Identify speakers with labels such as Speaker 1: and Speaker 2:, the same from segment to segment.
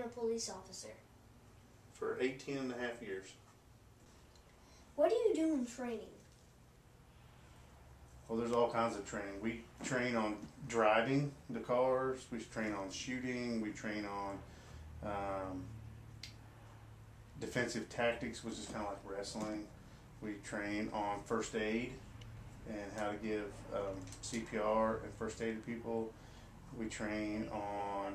Speaker 1: a police officer?
Speaker 2: For 18 and a half years.
Speaker 1: What do you do in training?
Speaker 2: Well, there's all kinds of training. We train on driving the cars, we train on shooting, we train on defensive tactics, which is kind of like wrestling. We train on first aid and how to give CPR and first aid to people. We train on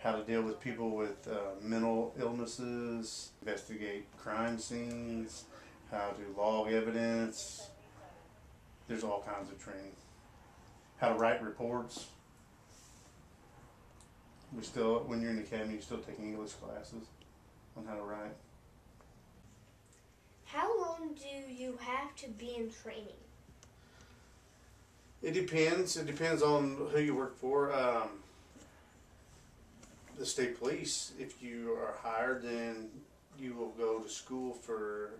Speaker 2: how to deal with people with mental illnesses, investigate crime scenes, how to log evidence. There's all kinds of training. How to write reports. When you're in the academy, you still take English classes on how to write.
Speaker 1: How long do you have to be in training?
Speaker 2: It depends. It depends on who you work for. The state police, if you are hired, then you will go to school for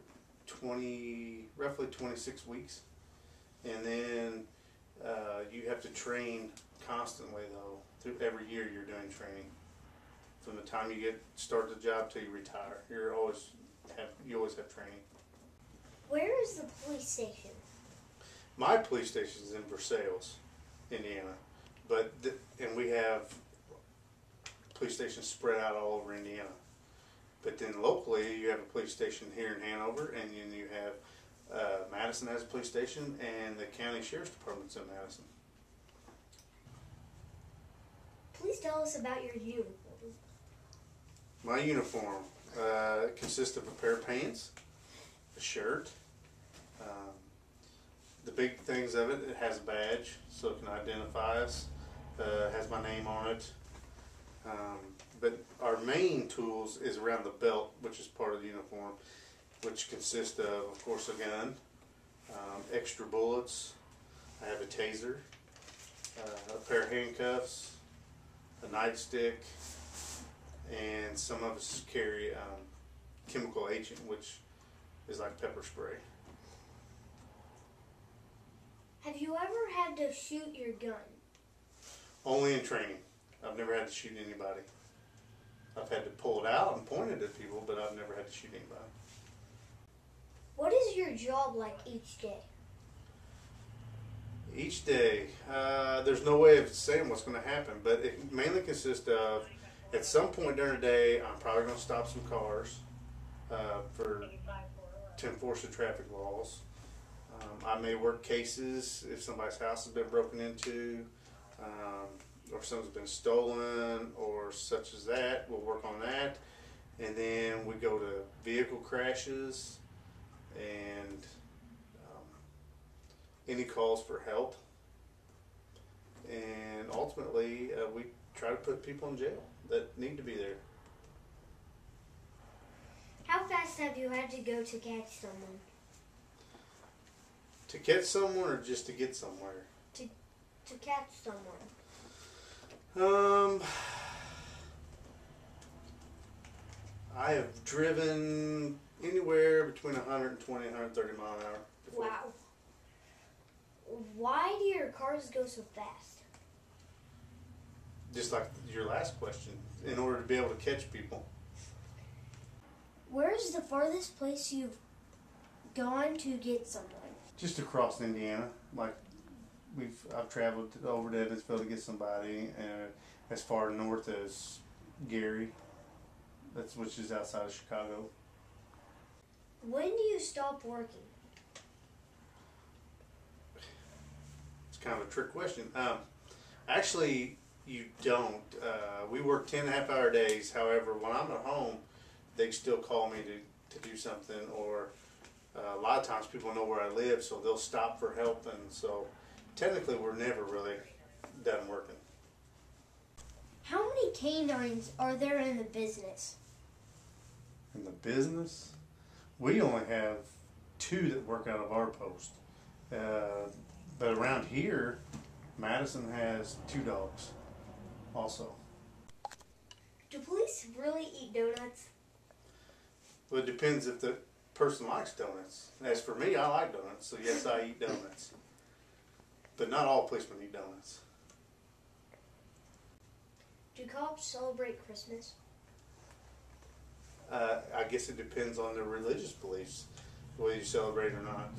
Speaker 2: roughly 26 weeks. And then you have to train constantly, though. Through every year you're doing training. From the time you start the job till you retire, you always have training.
Speaker 1: Where is the police station?
Speaker 2: My police station is in Versailles, Indiana, and we have police stations spread out all over Indiana. But then locally, you have a police station here in Hanover, and then you have Madison has a police station, and the county sheriff's department's in Madison.
Speaker 1: Please tell us about your uniform.
Speaker 2: My uniform consists of a pair of pants, a shirt. The big things of it, it has a badge, so it can identify us. Has my name on it. But our main tools is around the belt, which is part of the uniform, which consists of course, a gun, extra bullets. I have a taser, a pair of handcuffs, a nightstick, and some of us carry chemical agent, which is like pepper spray.
Speaker 1: Have you ever had to shoot your gun?
Speaker 2: Only in training. I've never had to shoot anybody. I've had to pull it out and point it at people, but I've never had to shoot anybody.
Speaker 1: What is your job like each day?
Speaker 2: Each day, there's no way of saying what's going to happen, but it mainly consists of, at some point during the day, I'm probably going to stop some cars to enforce the traffic laws. I may work cases if somebody's house has been broken into, or something's been stolen, or such as that. We'll work on that. And then we go to vehicle crashes and any calls for help. And ultimately, we try to put people in jail that need to be there.
Speaker 1: How fast have you had to go to catch someone?
Speaker 2: To catch someone or just to get somewhere?
Speaker 1: To catch someone.
Speaker 2: I have driven anywhere between 120 and 130 miles an hour before.
Speaker 1: Wow. Why do your cars go so fast?
Speaker 2: Just like your last question, in order to be able to catch people.
Speaker 1: Where is the farthest place you've gone to get someone?
Speaker 2: Just across Indiana. Like I've traveled over to Evansville to get somebody, and as far north as Gary, which is outside of Chicago.
Speaker 1: When do you stop working?
Speaker 2: It's kind of a trick question. Actually, you don't. We work 10.5-hour days. However, when I'm at home, they still call me to do something, or a lot of times people know where I live, so they'll stop for help, and so technically we're never really done working.
Speaker 1: How many canines are there in the business?
Speaker 2: In the business? We only have 2 that work out of our post. But around here, Madison has 2 dogs also.
Speaker 1: Do police really eat donuts?
Speaker 2: Well, it depends if the person likes donuts. As for me, I like donuts, so yes, I eat donuts. But not all policemen eat donuts.
Speaker 1: Do cops celebrate Christmas?
Speaker 2: I guess it depends on their religious beliefs, whether you celebrate or not.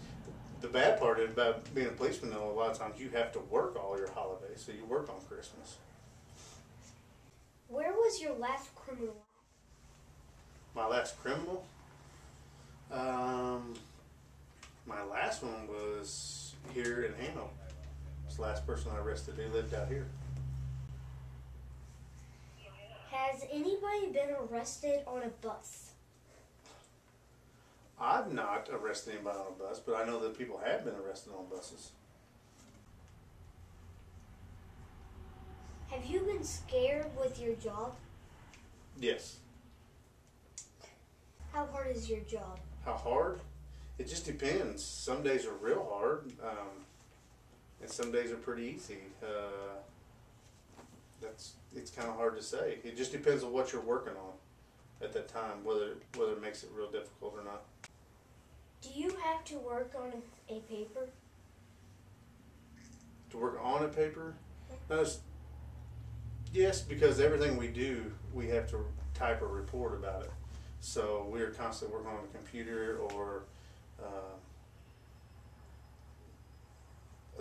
Speaker 2: The bad part about being a policeman, though, a lot of times you have to work all your holidays, so you work on Christmas.
Speaker 1: Where was your last criminal?
Speaker 2: My last criminal? My last one was here in Hano. It's the last person I arrested. They lived out here.
Speaker 1: Has anybody been arrested on a bus?
Speaker 2: I've not arrested anybody on a bus, but I know that people have been arrested on buses.
Speaker 1: Have you been scared with your job?
Speaker 2: Yes.
Speaker 1: How hard is your job?
Speaker 2: How hard? It just depends. Some days are real hard, and some days are pretty easy. It's kind of hard to say. It just depends on what you're working on at that time, whether it makes it real difficult or not.
Speaker 1: Do you have to work on a paper?
Speaker 2: To work on a paper? No, yes, because everything we do, we have to type a report about it. So we're constantly working on a computer, or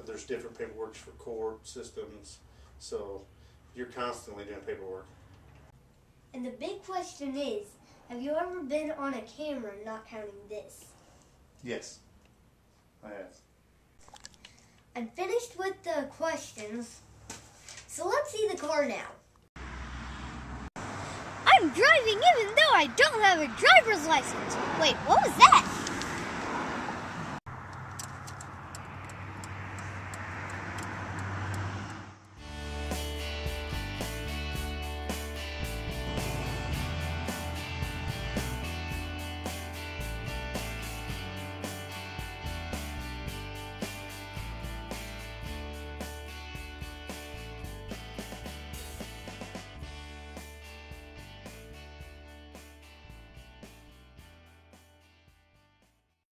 Speaker 2: there's different paperwork for court systems. So you're constantly doing paperwork.
Speaker 1: And the big question is, have you ever been on a camera, not counting this?
Speaker 2: Yes, I have.
Speaker 1: I'm finished with the questions, so let's see the car now. I'm driving even though I don't have a driver's license. Wait, what was that?